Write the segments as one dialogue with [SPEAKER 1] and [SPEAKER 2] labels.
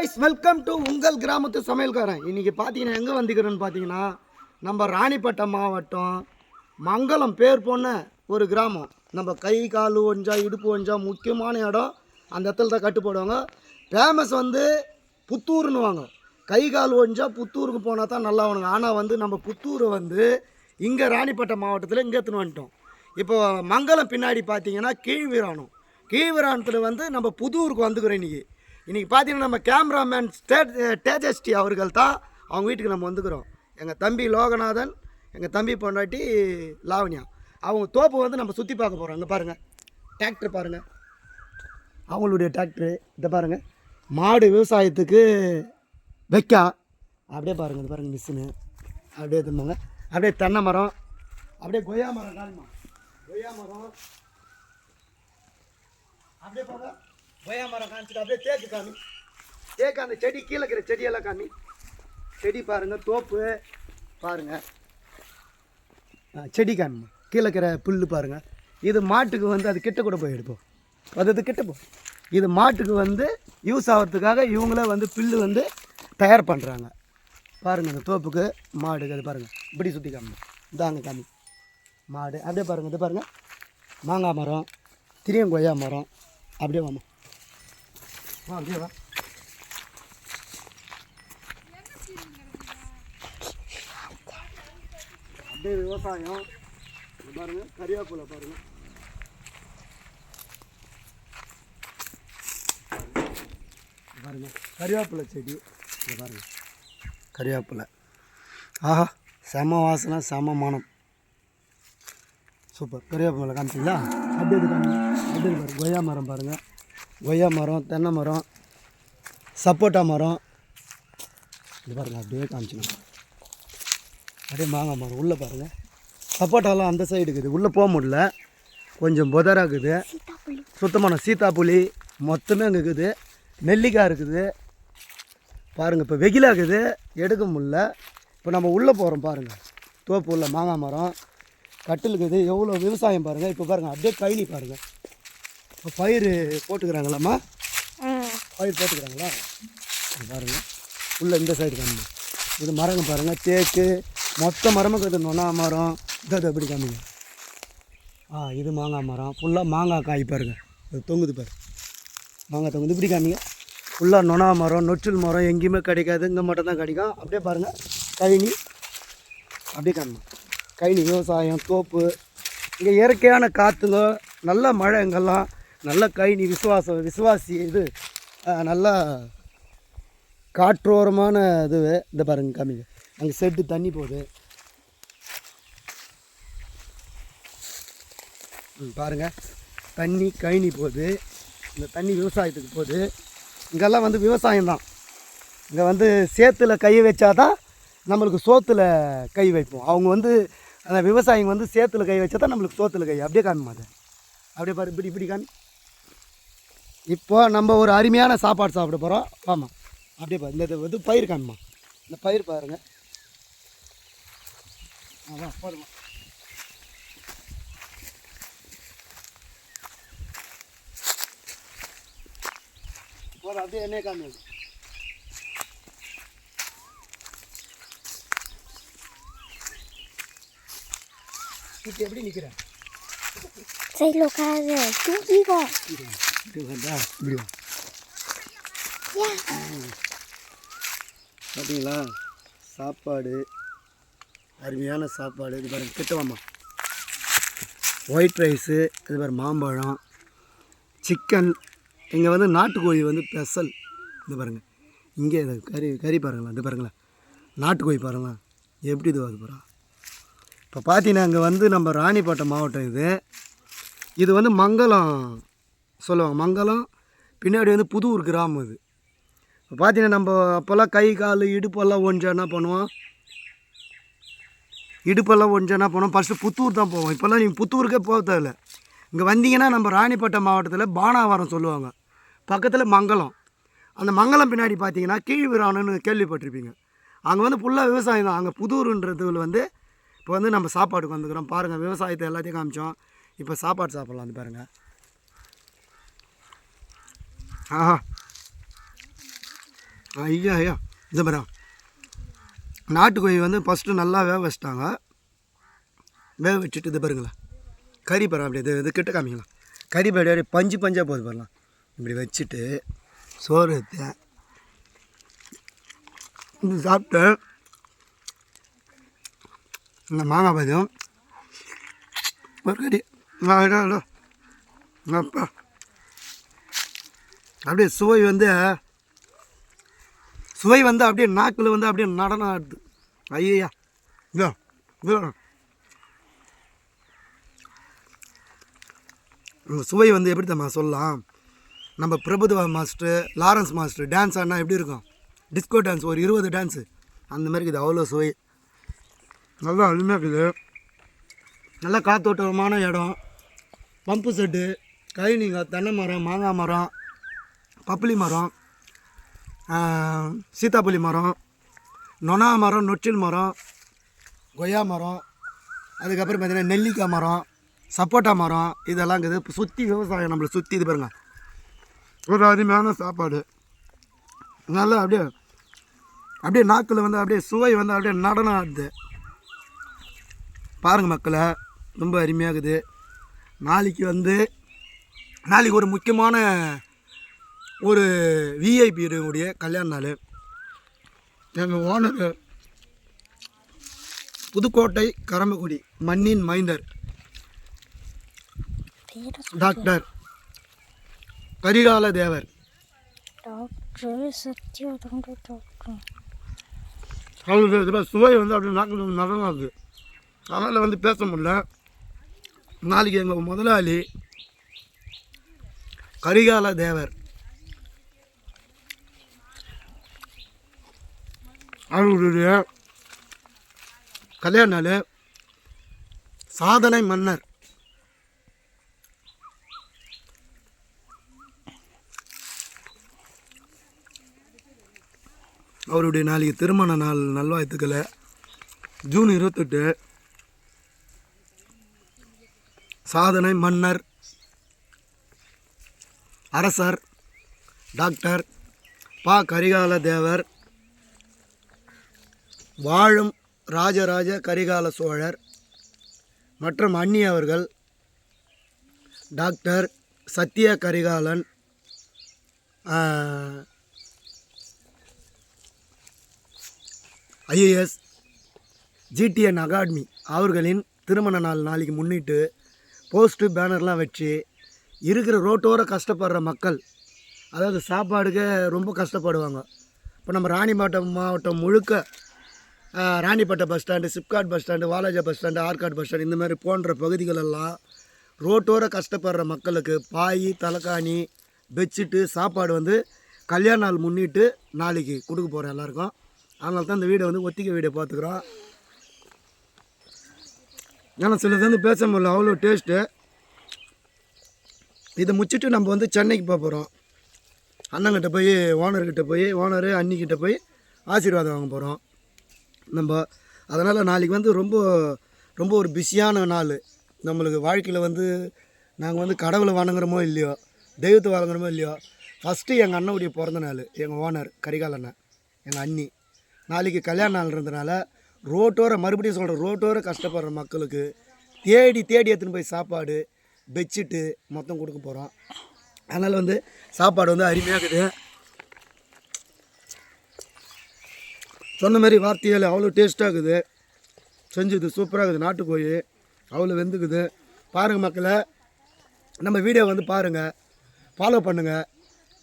[SPEAKER 1] Welcome to உங்கள் கிராமத்து சமையல்காரன். இன்றைக்கி பார்த்தீங்கன்னா எங்கே வந்துக்கிறேன்னு பார்த்தீங்கன்னா நம்ம ராணிப்பட்டம் மாவட்டம் மங்களம் பேர் போன ஒரு கிராமம். நம்ம கை கால் ஒஞ்சா இடுப்பு ஒஞ்சா முக்கியமான இடம் அந்த இடத்துல தான் கட்டு போடுவாங்க. ஃபேமஸ் வந்து புத்தூர்னு வாங்க. கை கால் ஒஞ்சா புத்தூருக்கு போனால் தான் நல்லா வேணுங்க. ஆனால் வந்து நம்ம புத்தூரை வந்து இங்கே ராணிப்பட்டம் மாவட்டத்தில் இங்கே எடுத்துன்னு வந்துட்டோம். இப்போ மங்களம் பின்னாடி பார்த்தீங்கன்னா கீழ்வீராணத்தில் வந்து நம்ம புதூருக்கு வந்துக்கிறோம். இன்றைக்கி பார்த்தீங்கன்னா நம்ம கேமராமேன் தேஜஸ்டி அவர்கள் தான் அவங்க வீட்டுக்கு நம்ம வந்துக்கிறோம். எங்கள் தம்பி லோகநாதன், எங்கள் தம்பி பொண்டாட்டி லாவண்யா, அவங்க தோப்பு வந்து நம்ம சுற்றி பார்க்க போகிறோம். அங்கே பாருங்கள், டிராக்டர் பாருங்கள், அவங்களுடைய டிராக்டரு. இதை பாருங்கள், மாடு விவசாயத்துக்கு வைக்கா. அப்படியே பாருங்கள், இது பாருங்கள் மிஷினு. அப்படியே திரும்பாங்க, அப்படியே தென்னை மரம், அப்படியே கொய்யா மரம், காலிமா கொய்யா மரம், அப்படியே போங்க கொய்யா மரம் காமிச்சிட்டு அப்படியே தேக்கு காமி. தேக்கு அந்த செடி கீழே இருக்கிற செடியெல்லாம் காமி. செடி பாருங்கள், தோப்பு பாருங்கள், செடி காமி. கீழே இருக்கிற புல் பாருங்கள். இது மாட்டுக்கு வந்து அது கிட்ட கூட போய் எடுப்போம், அது கிட்ட போ. இது மாட்டுக்கு வந்து யூஸ் ஆகிறதுக்காக இவங்களே வந்து புல்லு வந்து தயார் பண்ணுறாங்க. பாருங்கள் அந்த தோப்புக்கு மாடுக்கு அது பாருங்கள். இப்படி சுற்றி காமி, இதாங்க காமி மாடு. அப்படியே பாருங்கள், இது பாருங்கள் மாங்காய் மரம், திரியம் கொய்யா மரம். அப்படியே வாமா, அப்படியே வா. அப்படியே விவசாயம் பாருங்கள், கறிவேப்பிலை பாருங்கள், பாருங்கள் கறிவேப்பிலை செடி. இதை பாருங்கள் கறிவேப்பிலை. ஆஹா, செம வாசனை, செம மனம், சூப்பர். கறிவேப்பிலை காமிச்சிங்களா? அப்படியே இது காமி. அப்படியே பாருங்கள் கொய்யா மரம் பாருங்கள், கொய்யா மரம், தென்னை மரம், சப்போட்டா மரம். இது பாருங்கள் அப்படியே காமிச்சிக்கணும். அப்படியே மாங்காய் மரம் உள்ளே பாருங்கள். சப்போட்டாலாம் அந்த சைடு இருக்குது, உள்ளே போக முடியல, கொஞ்சம் புதராக இருக்குது. சுத்தமான சீத்தாப்புளி மொத்தமே அங்கே இருக்குது. நெல்லிக்காய் இருக்குது பாருங்கள். இப்போ வெயிலாகுது, எடுக்க முடில. இப்போ நம்ம உள்ளே போகிறோம் பாருங்கள். தோப்பு உள்ள மாங்காய் மரம், கட்டில் இருக்குது. எவ்வளோ விவசாயம் பாருங்கள். இப்போ பாருங்கள் அப்படியே கழனி பாருங்கள். இப்போ பயிர் போட்டுக்கிறாங்களாம்மா, பயிர் போட்டுக்கிறாங்களா பாருங்கள். உள்ளே இந்த சைடு காமிங்க. இது மரங்க பாருங்கள், தேக்கு மொத்த மரமும் இருக்குது. நொனா மரம் இது எப்படி காமிங்க. இது மாங்காய் மரம் ஃபுல்லாக மாங்காய் காய் பாருங்கள். இது தொங்குது பாரு, மாங்காய் தொங்குது. இப்படி காமிங்க. ஃபுல்லாக நொனா மரம், நொச்சில் மரம் எங்கேயுமே கிடைக்காது, இங்கே மட்டும் தான் கிடைக்கும். அப்படியே பாருங்கள் கழனி. அப்படியே காமிங்க கழனி, விவசாயம், தோப்பு. இங்கே இயற்கையான காற்றுங்க, நல்ல மழை, எங்கெல்லாம் நல்ல கழனி, விசுவாசி இது நல்லா காற்றோரமான இது. இந்த பாருங்க காமிங்க, அங்கே செட்டு தண்ணி போகுது பாருங்கள். தண்ணி கழனி போகுது, இந்த தண்ணி விவசாயத்துக்கு போகுது. இங்கெல்லாம் வந்து விவசாயம்தான். இங்கே வந்து சேத்துல கை வச்சாதான் நம்மளுக்கு சோத்தில் கை வைப்போம். அவங்க வந்து அந்த விவசாயிங்க வந்து சேத்துல கை வச்சா தான் நம்மளுக்கு சோத்தில் கை. அப்படியே காமிமா, அது அப்படியே பாரு, இப்படி காமி. இப்போ நம்ம ஒரு அருமையான சாப்பாடு சாப்பிட போகிறோம். ஆமாம், அப்படியே பாரு. இந்த இது பயிர் காமிமா, இந்த பயிர் பாருங்கள். அதான் போதுமா. போதும், அப்படியே எண்ணெய் காமி. இப்போ எப்படி நிற்கிறேன்?
[SPEAKER 2] சைடில் உட்காரு, தூக்கிக்கோ.
[SPEAKER 1] இப்படி பார்த்தீங்களா சாப்பாடு, அருமையான சாப்பாடு. இது பாருங்கள் கிட்டவாம்மா, ஒயிட் ரைஸு, இது பாரு மாம்பழம், சிக்கன். இங்கே வந்து நாட்டுக்கோழி வந்து ஸ்பெஷல். இது பாருங்கள் இங்கே இது கறி பாருங்களா. இது பாருங்களேன் நாட்டுக்கோழி பாருங்களா எப்படி இது பாருங்க. இப்போ பார்த்தீங்கன்னா இங்கே வந்து நம்ம ராணிப்பட்டம் மாவட்டம். இது வந்து மங்களம் சொல்லுவாங்க. மங்களம் பின்னாடி வந்து புதூர் கிராமம். இது இப்போ பார்த்தீங்கன்னா நம்ம அப்போல்லாம் கை கால் இடுப்பெல்லாம் ஒஞ்சா என்ன பண்ணுவோம், ஃபஸ்ட்டு புத்தூர் தான் போவோம். இப்போல்லாம் நீங்கள் புத்தூருக்கே போக தேவையில்லை. இங்கே வந்தீங்கன்னா நம்ம ராணிப்பட்டம் மாவட்டத்தில் பானாவரம் சொல்லுவாங்க, பக்கத்தில் மங்களம். அந்த மங்களம் பின்னாடி பார்த்தீங்கன்னா கீழ்வீராணன்னு கேள்விப்பட்டிருப்பீங்க. அங்கே வந்து ஃபுல்லாக விவசாயம் தான். அங்கே புதூருன்றதுல வந்து இப்போ வந்து நம்ம சாப்பாடுக்கு வந்துக்கிறோம். பாருங்கள் விவசாயத்தை எல்லாத்தையும் காமிச்சோம். இப்போ சாப்பாடு சாப்பிட்லாம். அது பாருங்கள். ஆஹா ஐயா ஐயா இந்த மாதிரி நாட்டுக்கோழி வந்து ஃபஸ்ட்டு நல்லா வேக வச்சிட்டாங்க. வேக வச்சுட்டு இது பாருங்களேன் கறி பாரு அப்படியே இது கிட்ட காமிங்களா கறி பாடி அப்படியே பஞ்சு பஞ்சாக போகுது பாருலாம். இப்படி வச்சுட்டு சோறு எடுத்தேன் இது சாப்பிட்டு இந்த மாங்காய் பதம் ஒரு கறி அப்பா அப்படியே சுவை வந்து அப்படியே நாக்கில் வந்து அப்படியே நடனம் ஆடுது. ஐயா இதோ சுவை வந்து எப்படி நம்ம சொல்லலாம், நம்ம Prabhudeva master Lawrence master dance ஆடினா எப்படி இருக்கும், டிஸ்கோ டான்ஸ் ஒரு 20 டான்ஸு அந்த மாதிரி இருக்குது. அவ்வளோ சுவை நல்லா அருமையாக இருக்குது. நல்லா காத்தோட்டமான இடம், பம்பு செட்டு, கழனிங்க, தென்னை மரம், மாங்காய் மரம், பப்புளி மரம், சீத்தாப்பள்ளி மரம், நொனா மரம், நொச்சில் மரம், கொய்யா மரம், அதுக்கப்புறம் பார்த்திங்கன்னா நெல்லிக்காய் மரம், சப்போட்டா மரம் இதெல்லாம் இருக்குது. சுற்றி விவசாயம் நம்மளை சுற்றி இது பாருங்க. ஒரு அருமையான சாப்பாடு நல்லா அப்படியே நாக்கில் வந்து அப்படியே சுவை வந்து அப்படியே நடனம் ஆடுது பாருங்கள் மக்களை. ரொம்ப அருமையாகுது. நாளைக்கு ஒரு முக்கியமான ஒரு விஐபி உடைய கல்யாண நாள். எங்கள் ஓனர் புதுக்கோட்டை கரம்பக்குடி மண்ணின் மைந்தர் டாக்டர் கரிகால தேவர். அவங்களுக்கு சுவை வந்து அப்படி நாக்கில் நடனம் ஆகுது. அதனால் வந்து பேச முடியல. நாளைக்கு எங்கள் முதலாளி கரிகால தேவர் அவர்களுடைய கல்யாண நாள். சாதனை மன்னர் அவருடைய நாளைக்கு திருமண நாள் நல்வாழ்த்துக்களை. ஜூன் 28 சாதனை மன்னர் அரசர் டாக்டர் பா கரிகால தேவர், வாழும் ராஜராஜ கரிகால சோழர் மற்றும் அண்ணி அவர்கள், doctor Satya Karikalan, IAS, GTN academy அவர்களின் திருமண நாள் நாளைக்கு முன்னிட்டு போஸ்ட்டு பேனர்லாம் வச்சு இருக்கிற ரோட்டோர கஷ்டப்படுற மக்கள், அதாவது சாப்பாடுக்கு ரொம்ப கஷ்டப்படுவாங்க. இப்போ நம்ம ராணிப்பேட்டை மாவட்டம் முழுக்க Ranipet bus SIPCOT bus Walajah bus Arcot bus stand மாதிரி போன்ற பகுதிகளெல்லாம் ரோட்டோர கஷ்டப்படுற மக்களுக்கு பாய், தலைக்காணி, பெட்ஷீட்டு, சாப்பாடு வந்து கல்யாண நாள் முன்னிட்டு நாளைக்கு கொடுக்க போகிறோம் எல்லாருக்கும். அதனால தான் இந்த வீடை வந்து ஒத்திகை வீடை பார்த்துக்குறோம். ஏன்னா சிலது வந்து பேச முடியல, அவ்வளோ டேஸ்ட்டு. இதை முடிச்சுட்டு நம்ம வந்து சென்னைக்கு போக போகிறோம். அண்ணங்கிட்ட போய் ஓனரு அண்ணிக்கிட்ட போய் ஆசீர்வாதம் வாங்க போகிறோம் நம்ம. அதனால் நாளைக்கு வந்து ரொம்ப ஒரு பிஸியான நாள் நம்மளுக்கு. வாழ்க்கையில் வந்து நாங்கள் வந்து கடவுளை வணங்குறோமோ இல்லையோ, தெய்வத்தை வணங்குறோமோ இல்லையோ, ஃபஸ்ட்டு எங்கள் அண்ணனுடைய பிறந்த நாள். எங்கள் ஓனர் கரிகால அண்ணன், எங்கள் அண்ணி நாளைக்கு கல்யாண நாள் இருந்தனால மறுபடியும் சொல்கிறேன், ரோட்டோர கஷ்டப்படுற மக்களுக்கு தேடி எடுத்துன்னு போய் சாப்பாடு, பெட்ஷீட்டு மொத்தம் கொடுக்க போகிறோம். அதனால் வந்து சாப்பாடு வந்து அருமையாக இருக்குது. சொன்ன மாதிரி வார்த்தையில் அவ்வளோ டேஸ்ட்டாக இருக்குது. செஞ்சது சூப்பராக இருக்குது. நாட்டுக்கோழி அவ்வளோ வெந்துக்குது. பாருங்கள் மக்களை, நம்ம வீடியோ வந்து பாருங்கள், ஃபாலோ பண்ணுங்கள்,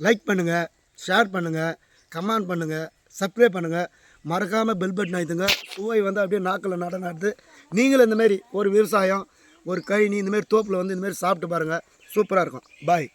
[SPEAKER 1] லைக் பண்ணுங்கள், ஷேர் பண்ணுங்கள், கமெண்ட் பண்ணுங்கள், சப்ஸ்கிரைப் பண்ணுங்கள். மறக்காமல் பெல் பட்டன் ஆயிடுங்க. சுவை வந்து அப்படியே நாக்கில் நடனாடுது. நீங்களும் இந்தமாரி ஒரு விவசாயம், ஒரு கழனி, இந்தமாரி தோப்பில் வந்து இந்தமாரி சாப்பிட்டு பாருங்கள். சூப்பராக இருக்கும். பாய்.